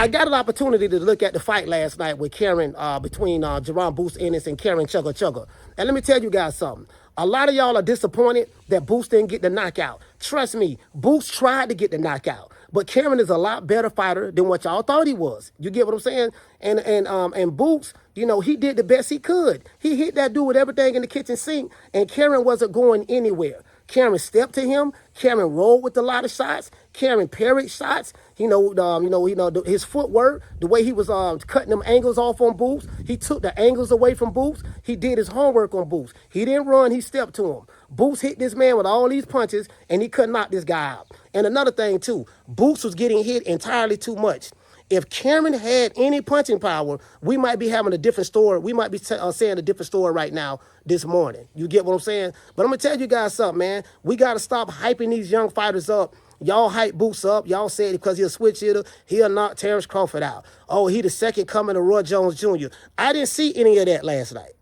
I got an opportunity to look at the fight last night with Karen, between Jaron Boots Ennis and Karen Chukhadzhian. And let me tell you guys something. A lot of y'all are disappointed that Boots didn't get the knockout. Trust me, Boots tried to get the knockout. But Karen is a lot better fighter than what y'all thought he was. You get what I'm saying? And Boots, you know, he did the best he could. He hit that dude with everything in the kitchen sink, and Karen wasn't going anywhere. Karen stepped to him. Karen rolled with a lot of shots. Karen parried shots. His footwork, the way he was cutting them angles off on Boots. He took the angles away from Boots. He did his homework on Boots. He didn't run. He stepped to him. Boots hit this man with all these punches, and he couldn't knock this guy out. And another thing, too, Boots was getting hit entirely too much. If Karen had any punching power, we might be having a different story. We might be saying a different story right now this morning. You get what I'm saying? But I'm going to tell you guys something, man. We got to stop hyping these young fighters up. Y'all hype Boots up. Y'all said because he'll switch hitter, he'll knock Terrence Crawford out. Oh, he the second coming of Roy Jones Jr. I didn't see any of that last night.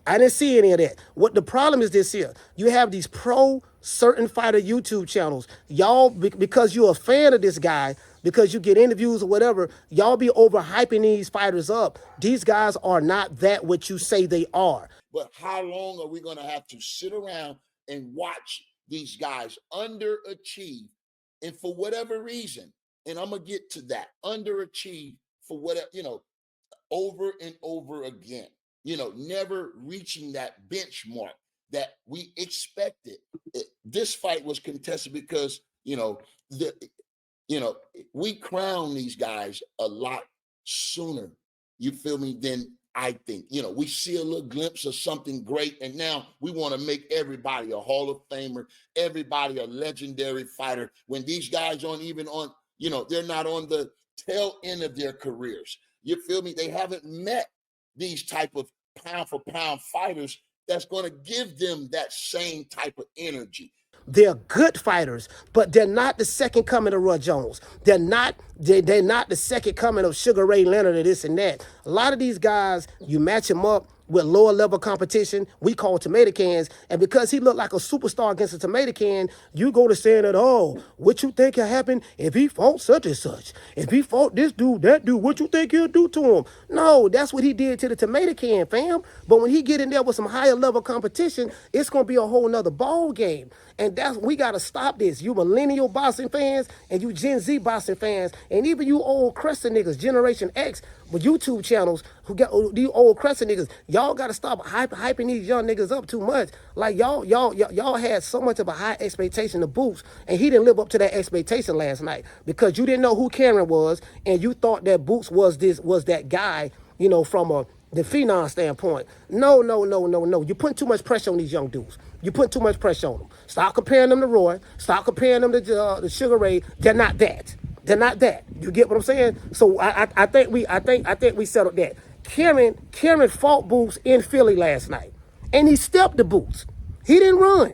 I didn't see any of that. What the problem is this here. You have these certain fighter YouTube channels. Y'all, because you're a fan of this guy, because you get interviews or whatever, y'all be overhyping these fighters up. These guys are not that what you say they are. But how long are we going to have to sit around and watch these guys underachieve? And for whatever reason, and I'm going to get to that, underachieve for whatever, over and over again, never reaching that benchmark that we expected. This fight was contested because, we crown these guys a lot sooner, you feel me, than I think. We see a little glimpse of something great, and now we want to make everybody a Hall of Famer, everybody a legendary fighter, when these guys aren't even on, they're not on the tail end of their careers. You feel me? They haven't met these type of pound for pound fighters that's going to give them that same type of energy. They're good fighters, but they're not the second coming of Roy Jones. They're not the second coming of Sugar Ray Leonard or this and that. A lot of these guys, you match them up with lower level competition, we call tomato cans, and because he looked like a superstar against a tomato can, you go to saying that, oh, what you think will happen if he fought such and such? If he fought this dude, that dude, what you think he'll do to him? No, that's what he did to the tomato can, fam. But when he get in there with some higher level competition, it's going to be a whole nother ball game. And we got to stop this. You millennial boxing fans and you Gen Z boxing fans, and even you old Crescent niggas, Generation X, with YouTube channels who got these old Crescent niggas, y'all got to stop hyping these young niggas up too much. Like y'all had so much of a high expectation of Boots, and he didn't live up to that expectation last night because you didn't know who Karen was, and you thought that Boots was that guy, from the phenom standpoint. No. You're putting too much pressure on these young dudes. You put too much pressure on them. Stop comparing them to Roy. Stop comparing them to Sugar Ray. They're not that. They're not that. You get what I'm saying? So I think we settled that. Karen fought Boots in Philly last night, and he stepped the Boots. He didn't run.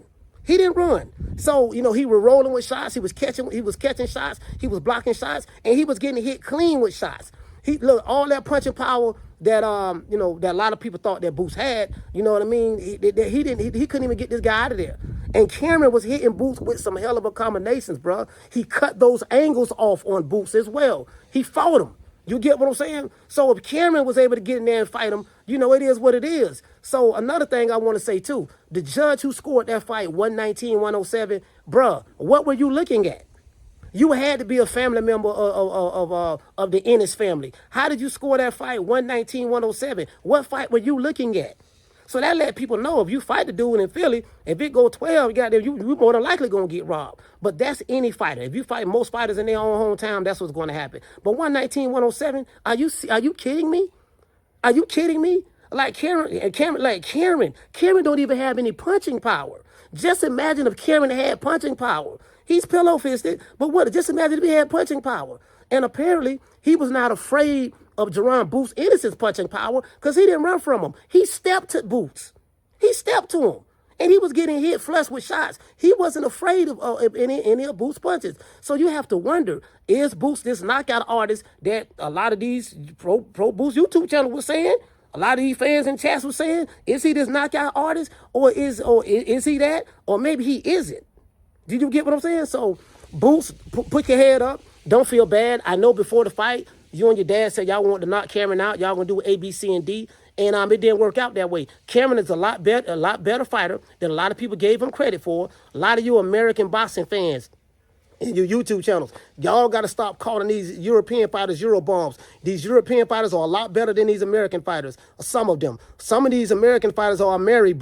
So he was rolling with shots. He was catching shots. He was blocking shots, and he was getting hit clean with shots. Look, all that punching power that that a lot of people thought that Boots had, you know what I mean? He couldn't even get this guy out of there. And Karen was hitting Boots with some hell of a combinations, bro. He cut those angles off on Boots as well. He fought him. You get what I'm saying? So if Karen was able to get in there and fight him, it is what it is. So another thing I want to say too, the judge who scored that fight, 119-107, bruh, what were you looking at? You had to be a family member of the Ennis family. How did you score that fight, 119-107? What fight were you looking at? So that let people know if you fight the dude in Philly, if it go 12, you more than likely going to get robbed. But that's any fighter. If you fight most fighters in their own hometown, that's what's going to happen. But 119-107, are you kidding me? Are you kidding me? Karen don't even have any punching power. Just imagine if Karen had punching power. He's pillow-fisted, but just imagine if he had punching power. And apparently, he was not afraid of Jaron Boots Ennis' punching power because he didn't run from him. He stepped to Boots. He stepped to him. And he was getting hit flush with shots. He wasn't afraid of any of Boots' punches. So you have to wonder, is Boots this knockout artist that a lot of these pro Boots YouTube channels were saying? A lot of these fans in chats were saying, is he this knockout artist? Or is he that? Or maybe he isn't. Did you get what I'm saying? So, Boots, put your head up. Don't feel bad. I know before the fight, You and your dad said y'all want to knock Karen out. Y'all gonna do A, B, C, and D. And it didn't work out that way. Karen is a lot better fighter than a lot of people gave him credit for. A lot of you American boxing fans in your YouTube channels, y'all got to stop calling these European fighters Euro bombs. These European fighters are a lot better than these American fighters. Some of them. Some of these American fighters are American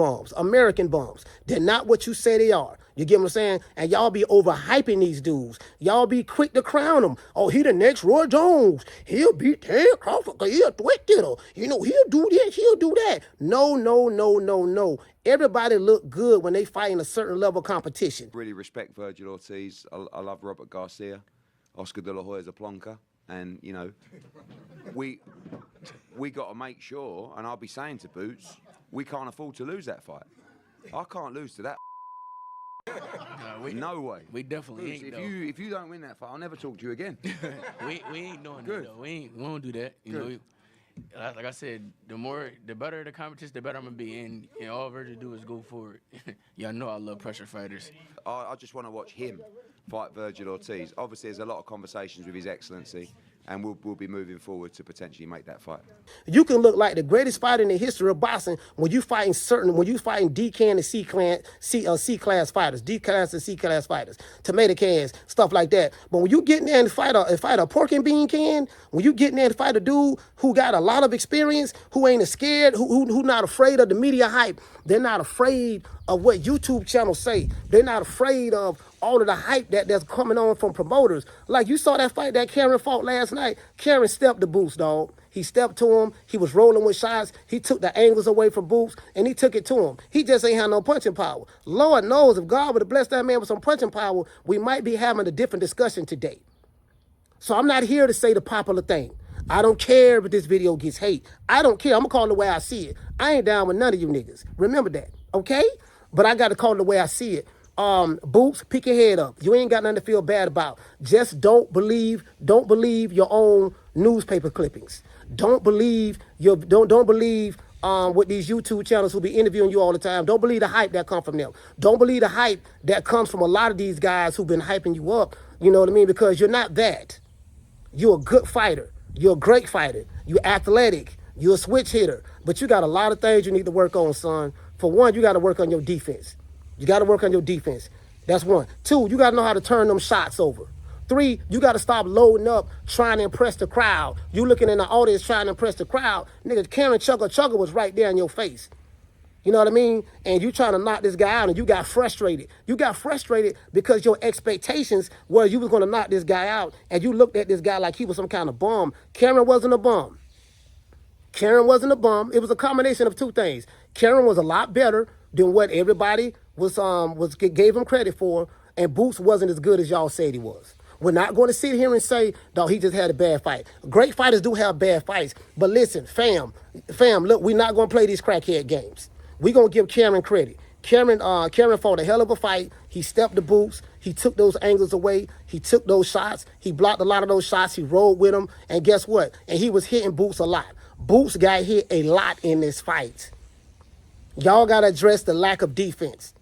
bombs. They're not what you say they are. You get what I'm saying? And y'all be overhyping these dudes. Y'all be quick to crown them. Oh, he the next Roy Jones. He'll beat Theyre Crawford. He'll twit hitter. You know, he'll do this, he'll do that. No, no, no, no, no. Everybody look good when they fight in a certain level of competition. Really respect Virgil Ortiz. I love Robert Garcia. Oscar De La Hoya's a plonker. And, you know, we got to make sure, and I'll be saying to Boots, we can't afford to lose that fight. I can't lose to that. No way. We definitely ain't. If you don't win that fight, I'll never talk to you again. we ain't doing that though. We won't do that. You know, like I said, the better the competition, the better I'm gonna be. And all Virgil do is go forward. Y'all know I love pressure fighters. I just want to watch him fight Virgil Ortiz. Obviously, there's a lot of conversations with His Excellency, and we'll be moving forward to potentially make that fight. You can look like the greatest fighter in the history of boxing when you fighting D can and C class fighters, D class and C class fighters, tomato cans, stuff like that. But when you get in there and fight a pork and bean can, when you get in there and fight a dude who got a lot of experience, who ain't scared, who not afraid of the media hype, they're not afraid of what YouTube channels say. They're not afraid of all of the hype that's coming on from promoters. Like you saw that fight that Karen fought last night. Karen stepped the Boots, dog. He stepped to him. He was rolling with shots. He took the angles away from Boots, and he took it to him. He just ain't had no punching power. Lord knows if God would have blessed that man with some punching power, we might be having a different discussion today. So I'm not here to say the popular thing. I don't care if this video gets hate. I don't care. I'm going to call it the way I see it. I ain't down with none of you niggas. Remember that, okay? But I got to call it the way I see it. Boots, pick your head up. You ain't got nothing to feel bad about. Just don't believe your own newspaper clippings. Don't believe what these YouTube channels who be interviewing you all the time. Don't believe the hype that comes from them. Don't believe the hype that comes from a lot of these guys who've been hyping you up. You know what I mean? Because you're not that. You're a good fighter. You're a great fighter. You're athletic. You're a switch hitter. But you got a lot of things you need to work on, son. For one, you got to work on your defense. You got to work on your defense. That's one. Two, you got to know how to turn them shots over. Three, you got to stop loading up trying to impress the crowd. You looking in the audience trying to impress the crowd. Nigga, Karen Chukhadzhian was right there in your face. You know what I mean? And you trying to knock this guy out and you got frustrated. You got frustrated because your expectations were you was going to knock this guy out and you looked at this guy like he was some kind of bum. Karen wasn't a bum. Karen wasn't a bum. It was a combination of two things. Karen was a lot better than what everybody gave him credit for, and Boots wasn't as good as y'all said he was. We're not going to sit here and say, no, he just had a bad fight. Great fighters do have bad fights. But listen, fam, look, we're not going to play these crackhead games. We're going to give Karen credit. Karen fought a hell of a fight. He stepped the Boots. He took those angles away. He took those shots. He blocked a lot of those shots. He rolled with them. And guess what? And he was hitting Boots a lot. Boots got hit a lot in this fight. Y'all got to address the lack of defense.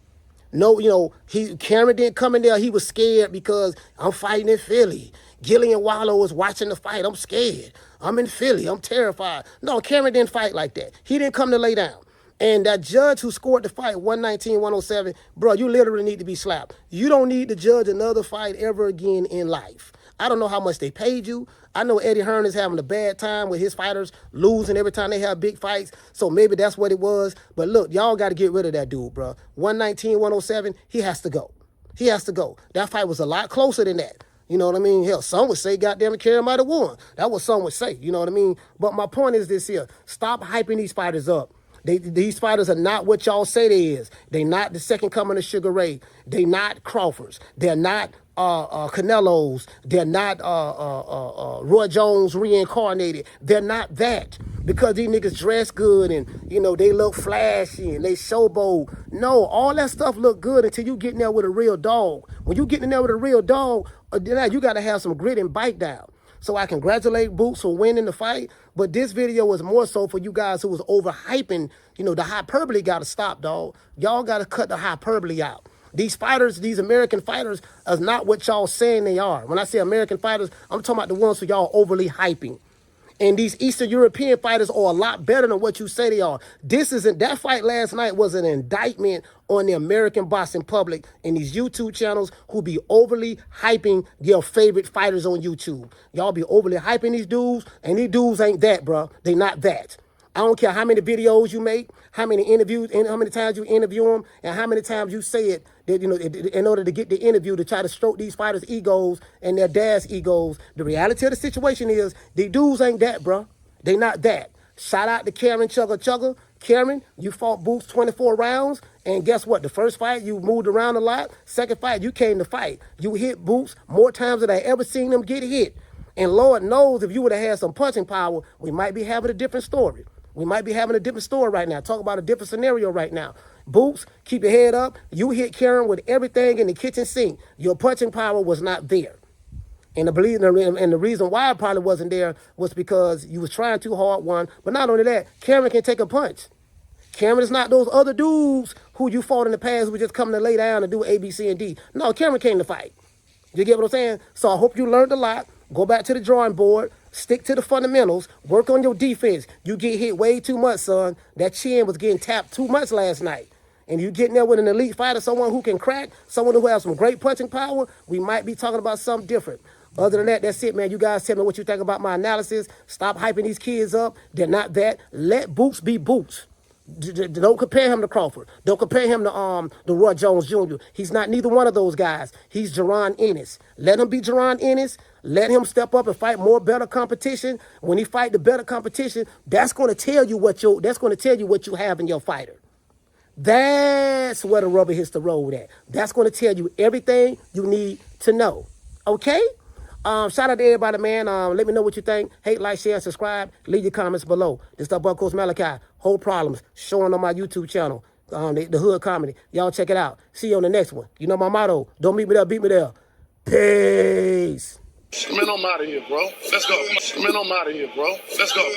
No, you know, Karen didn't come in there. He was scared because I'm fighting in Philly. Gillian Wallow was watching the fight. I'm scared. I'm in Philly. I'm terrified. No, Karen didn't fight like that. He didn't come to lay down. And that judge who scored the fight, 119-107, bro, you literally need to be slapped. You don't need to judge another fight ever again in life. I don't know how much they paid you. I know Eddie Hearn is having a bad time with his fighters losing every time they have big fights. So maybe that's what it was. But look, y'all got to get rid of that dude, bro. 119-107, he has to go. He has to go. That fight was a lot closer than that. You know what I mean? Hell, some would say goddamn Karen might have won. That's what some would say. You know what I mean? But my point is this here. Stop hyping these fighters up. These fighters are not what y'all say they is. They not the second coming of Sugar Ray. They not Crawfords. They're not Canelos. They're not Roy Jones reincarnated. They're not that. Because these niggas dress good and, you know, they look flashy and they showboat. No, all that stuff look good until you get in there with a real dog. When you get in there with a real dog, you got to have some grit and bite down. So I congratulate Boots for winning the fight. But this video was more so for you guys who was overhyping. You know, the hyperbole got to stop, dog. Y'all got to cut the hyperbole out. These fighters, these American fighters, are not what y'all saying they are. When I say American fighters, I'm talking about the ones who y'all overly hyping. And these Eastern European fighters are a lot better than what you say they are. That fight last night was an indictment on the American boxing public and these YouTube channels who be overly hyping their favorite fighters on YouTube. Y'all be overly hyping these dudes, and these dudes ain't that, bro. They not that. I don't care how many videos you make, how many interviews, and how many times you interview them, and how many times you say it that, in order to get the interview to try to stroke these fighters' egos and their dad's egos. The reality of the situation is these dudes ain't that, bro. They not that. Shout out to Karen Chukhadzhian. Karen, you fought Boots 24 rounds, and guess what? The first fight, you moved around a lot. Second fight, you came to fight. You hit Boots more times than I ever seen them get hit. And Lord knows if you would have had some punching power, we might be having a different story. We might be having a different story right now. Talk about a different scenario right now. Boots, keep your head up. You hit Karen with everything in the kitchen sink. Your punching power was not there. And the reason why it probably wasn't there was because you was trying too hard, one. But not only that, Karen can take a punch. Karen is not those other dudes who you fought in the past who just come to lay down and do A, B, C, and D. No, Karen came to fight. You get what I'm saying? So I hope you learned a lot. Go back to the drawing board. Stick to the fundamentals. Work on your defense. You get hit way too much, son. That chin was getting tapped too much last night. And you getting there with an elite fighter, someone who can crack, someone who has some great punching power, we might be talking about something different. Other than that, that's it, man. You guys tell me what you think about my analysis. Stop hyping these kids up. They're not that. Let Boots be Boots. Don't compare him to Crawford. Don't compare him to Roy Jones Jr. He's not neither one of those guys. He's Jaron Ennis. Let him be Jaron Ennis. Let him step up and fight more better competition. When he fight the better competition, that's going to tell you what you have in your fighter. That's where the rubber hits the road at. That's going to tell you everything you need to know. Okay? Shout out to everybody, man. Let me know what you think. Hate, like, share, and subscribe. Leave your comments below. This stuff by Coach Malachi. Whole Problems. Showing on my YouTube channel. The Hood Comedy. Y'all check it out. See you on the next one. You know my motto. Don't meet me there, beat me there. Peace. Man, I'm out of here, bro. Let's go. Man, I'm out of here, bro. Let's go.